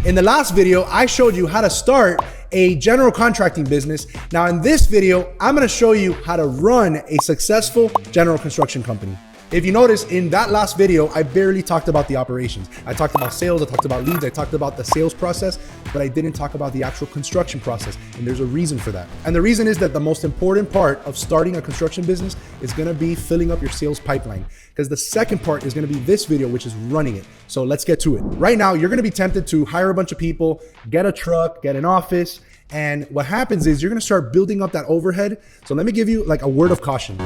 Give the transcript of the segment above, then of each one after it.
In the last video, I showed you how to start a general contracting business. Now in this video, I'm gonna show you how to run a successful general construction company. If you notice, in that last video, I barely talked about the operations. I talked about sales, I talked about leads, I talked about the sales process, but I didn't talk about the actual construction process. And there's a reason for that. And the reason is that the most important part of starting a construction business is gonna be filling up your sales pipeline. Because the second part is gonna be this video, which is running it. So let's get to it. Right now, you're gonna be tempted to hire a bunch of people, get a truck, get an office, and what happens is you're gonna start building up that overhead. So let me give you like a word of caution.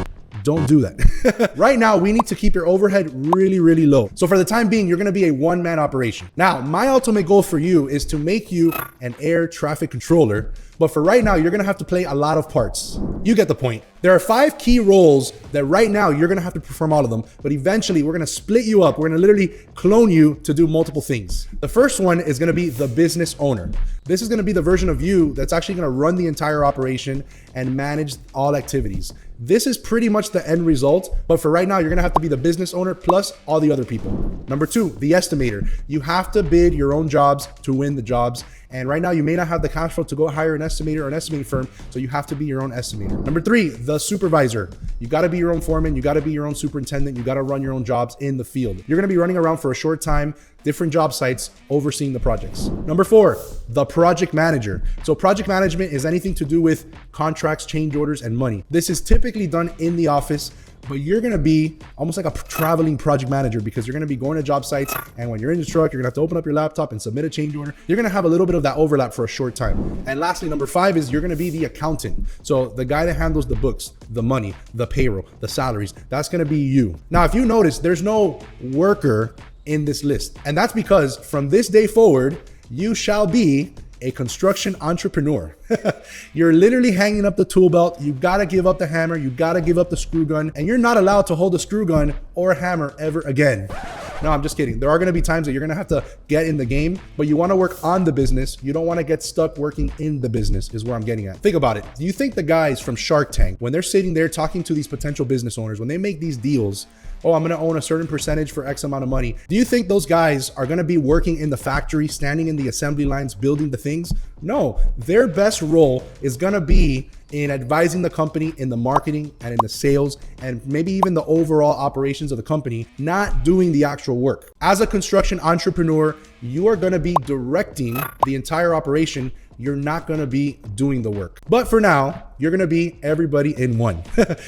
Don't do that. Right now, we need to keep your overhead really, really low. So for the time being, you're gonna be a one-man operation. Now, my ultimate goal for you is to make you an air traffic controller. But for right now, you're gonna have to play a lot of parts. You get the point. There are 5 key roles that right now you're gonna have to perform all of them, but eventually we're gonna split you up. We're gonna literally clone you to do multiple things. The first one is gonna be the business owner. This is gonna be the version of you that's actually gonna run the entire operation and manage all activities. This is pretty much the end result, but for right now, you're gonna have to be the business owner plus all the other people. Number 2, the estimator. You have to bid your own jobs to win the jobs. And right now you may not have the cash flow to go hire an estimator or an estimating firm, so you have to be your own estimator. Number 3, the supervisor. You gotta be your own foreman, you gotta be your own superintendent, you gotta run your own jobs in the field. You're gonna be running around for a short time, different job sites, overseeing the projects. Number 4, the project manager. So project management is anything to do with contracts, change orders, and money. This is typically done in the office, but you're gonna be almost like a traveling project manager because you're gonna be going to job sites, and when you're in the truck, you're gonna have to open up your laptop and submit a change order. You're gonna have a little bit of that overlap for a short time. And lastly, number 5 is you're gonna be the accountant. So the guy that handles the books, the money, the payroll, the salaries, that's gonna be you. Now, if you notice, there's no worker in this list. And that's because from this day forward, you shall be a construction entrepreneur. You're literally hanging up the tool belt. You gotta give up the hammer. You gotta give up the screw gun, and you're not allowed to hold a screw gun or a hammer ever again. No, I'm just kidding. There are gonna be times that you're gonna have to get in the game, but you wanna work on the business. You don't wanna get stuck working in the business is where I'm getting at. Think about it. Do you think the guys from Shark Tank, when they're sitting there talking to these potential business owners, when they make these deals, oh, I'm gonna own a certain percentage for X amount of money. Do you think those guys are gonna be working in the factory, standing in the assembly lines, building the things? No, their best role is gonna be in advising the company in the marketing and in the sales and maybe even the overall operations of the company, not doing the actual work. As a construction entrepreneur, you are gonna be directing the entire operation. You're not gonna be doing the work. But for now, you're gonna be everybody in one.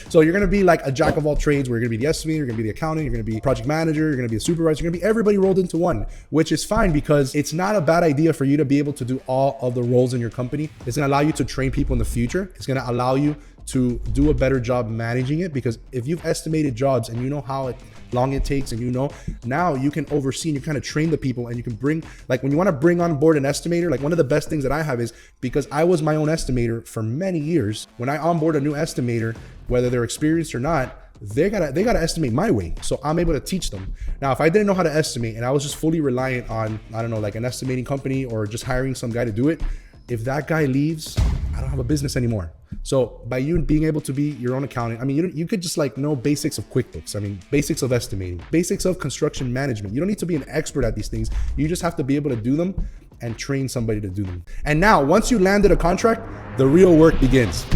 So you're gonna be like a jack of all trades where you're gonna be the estimator, you're gonna be the accountant, you're gonna be project manager, you're gonna be a supervisor, you're gonna be everybody rolled into one, which is fine because it's not a bad idea for you to be able to do all of the roles in your company. It's gonna allow you to train people in the future. It's gonna allow you to do a better job managing it, because if you've estimated jobs and you know how long it takes, and you know, now you can oversee and you kind of train the people, and you can bring, like when you want to bring on board an estimator, like one of the best things that I have is, because I was my own estimator for many years, when I onboard a new estimator, whether they're experienced or not, they gotta estimate my way. So I'm able to teach them. Now, if I didn't know how to estimate and I was just fully reliant on, I don't know, like an estimating company or just hiring some guy to do it, if that guy leaves, I don't have a business anymore. So by you being able to be your own accountant, I mean, you could just like know basics of QuickBooks. I mean, basics of estimating, basics of construction management. You don't need to be an expert at these things. You just have to be able to do them and train somebody to do them. And now, once you landed a contract, the real work begins.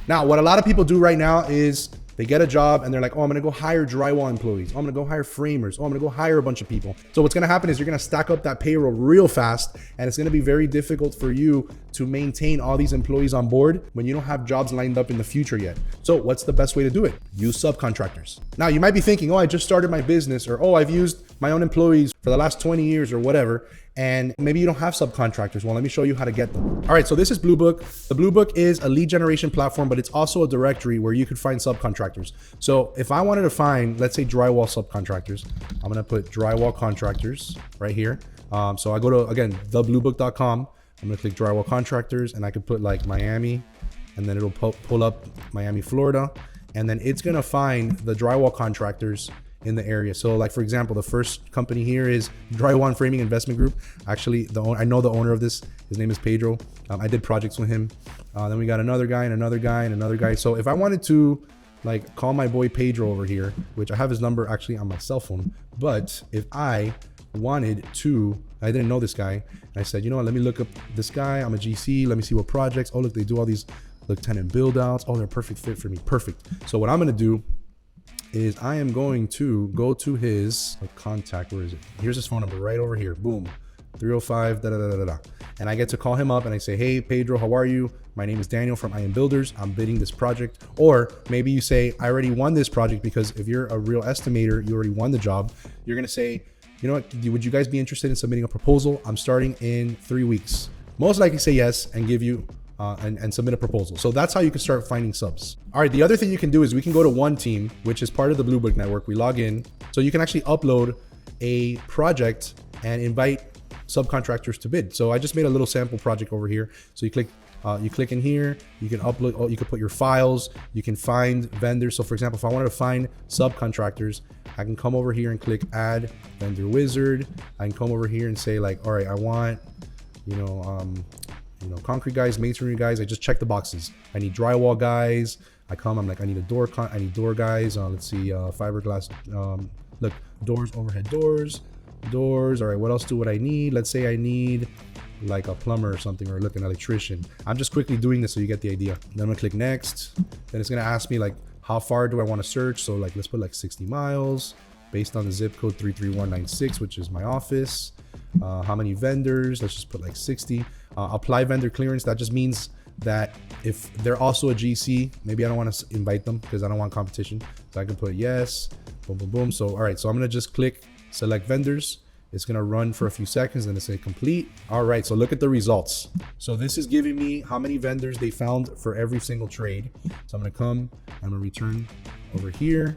Now, what a lot of people do right now is they get a job and they're like, oh, I'm gonna go hire drywall employees. Oh, I'm gonna go hire framers. Oh, I'm gonna go hire a bunch of people. So what's gonna happen is you're gonna stack up that payroll real fast, and it's gonna be very difficult for you to maintain all these employees on board when you don't have jobs lined up in the future yet. So what's the best way to do it? Use subcontractors. Now you might be thinking, oh, I just started my business, or oh, I've used my own employees for the last 20 years or whatever. And maybe you don't have subcontractors. Well, let me show you how to get them. All right, so this is Blue Book. The Blue Book is a lead generation platform, but it's also a directory where you could find subcontractors. So if I wanted to find, let's say, drywall subcontractors, I'm gonna put drywall contractors right here. So I go to, again, thebluebook.com. I'm gonna click drywall contractors, and I could put like Miami, and then it'll pull up Miami, Florida, and then it's gonna find the drywall contractors in the area. So like, for example, the first company here is Drywall Framing Investment Group. Actually, I know the owner of this. His name is Pedro. I did projects with him. Then we got another guy and another guy and another guy. So if I wanted to like call my boy Pedro over here, which I have his number actually on my cell phone, but if I wanted to I didn't know this guy. And I said, you know what, let me look up this guy. I'm a GC. Let me see what projects. Oh, look, they do all these tenant build outs. Oh, they're a perfect fit for me. Perfect. So what I'm going to do is I am going to go to his contact. Where is it? Here's his phone number right over here. Boom. 305 da da da da da. And I get to call him up and I say, hey Pedro, how are you? My name is Daniel from AIA Builders. I'm bidding this project. Or maybe you say, I already won this project, because if you're a real estimator, you already won the job. You're gonna say, you know what, would you guys be interested in submitting a proposal? I'm starting in 3 weeks. Most likely say yes and give you and submit a proposal. So that's how you can start finding subs. All right, the other thing you can do is we can go to OneTeam, which is part of the Blue Book network. We log in, so you can actually upload a project and invite subcontractors to bid. So I just made a little sample project over here. So you click in here, you can upload, you can put your files, you can find vendors. So for example, if I wanted to find subcontractors, I can come over here and click add vendor wizard. I can come over here and say like, all right, I want, concrete guys, masonry guys. I just check the boxes. I need drywall guys. I'm like, I need door guys. Let's see, fiberglass, look, doors, overhead doors. All right, what else would I need? Let's say I need like a plumber or something, or look, an electrician. I'm just quickly doing this so you get the idea. Then I'm gonna click next. Then it's gonna ask me like, how far do I want to search? So like, let's put like 60 miles based on the zip code 33196, which is my office. How many vendors? Let's just put like 60. Apply vendor clearance. That just means that if they're also a GC, maybe I don't want to invite them because I don't want competition. So I can put yes, boom, boom, boom. So, all right, so I'm gonna just click select vendors. It's gonna run for a few seconds, then it's say complete. All right, so look at the results. So this is giving me how many vendors they found for every single trade. So I'm gonna return over here,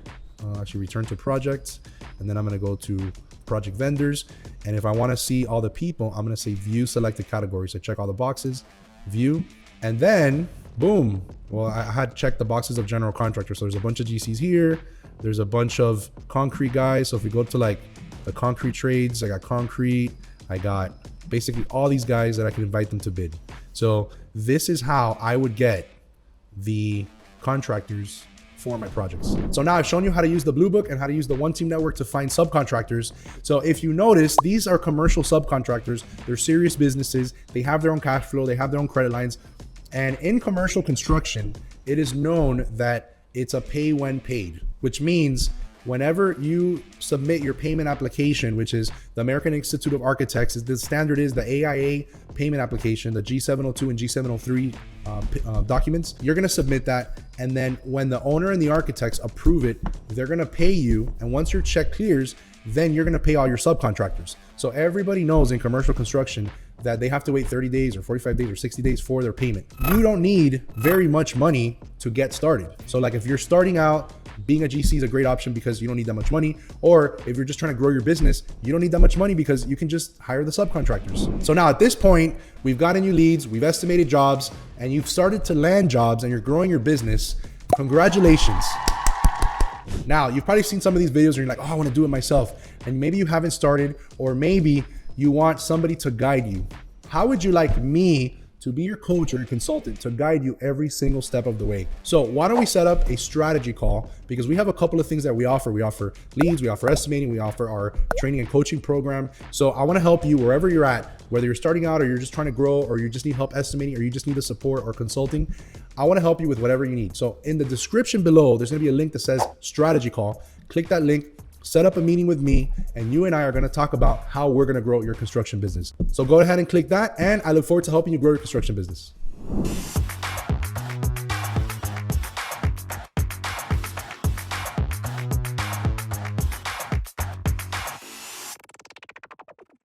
actually return to projects, and then I'm gonna go to project vendors. And if I wanna see all the people, I'm gonna say view selected categories. So check all the boxes, view, and then boom. Well, I had checked the boxes of general contractor. So there's a bunch of GCs here. There's a bunch of concrete guys. So if we go to like the concrete trades, I got concrete, I got basically all these guys that I can invite them to bid. So this is how I would get the contractors for my projects. So now I've shown you how to use the Blue Book and how to use the OneTeam network to find subcontractors. So if you notice, these are commercial subcontractors. They're serious businesses. They have their own cash flow. They have their own credit lines. And in commercial construction, it is known that it's a pay when paid, which means whenever you submit your payment application, which is the American Institute of Architects, the standard is the AIA payment application, the G702 and G703 documents, you're gonna submit that. And then when the owner and the architects approve it, they're gonna pay you. And once your check clears, then you're gonna pay all your subcontractors. So everybody knows in commercial construction that they have to wait 30 days or 45 days or 60 days for their payment. You don't need very much money to get started. So like if you're starting out, being a GC is a great option because you don't need that much money. Or if you're just trying to grow your business, you don't need that much money because you can just hire the subcontractors. So now at this point, we've gotten you leads, we've estimated jobs, and you've started to land jobs and you're growing your business. Congratulations. Now, you've probably seen some of these videos and you're like, oh, I want to do it myself. And maybe you haven't started, or maybe you want somebody to guide you. How would you like me to be your coach or your consultant to guide you every single step of the way? So why don't we set up a strategy call? Because we have a couple of things that we offer. We offer leads, we offer estimating, we offer our training and coaching program. So I want to help you wherever you're at, whether you're starting out or you're just trying to grow, or you just need help estimating, or you just need a support or consulting. I want to help you with whatever you need. So in the description below, there's going to be a link that says strategy call. Click that link, set up a meeting with me, and you and I are going to talk about how we're going to grow your construction business. So go ahead and click that, and I look forward to helping you grow your construction business.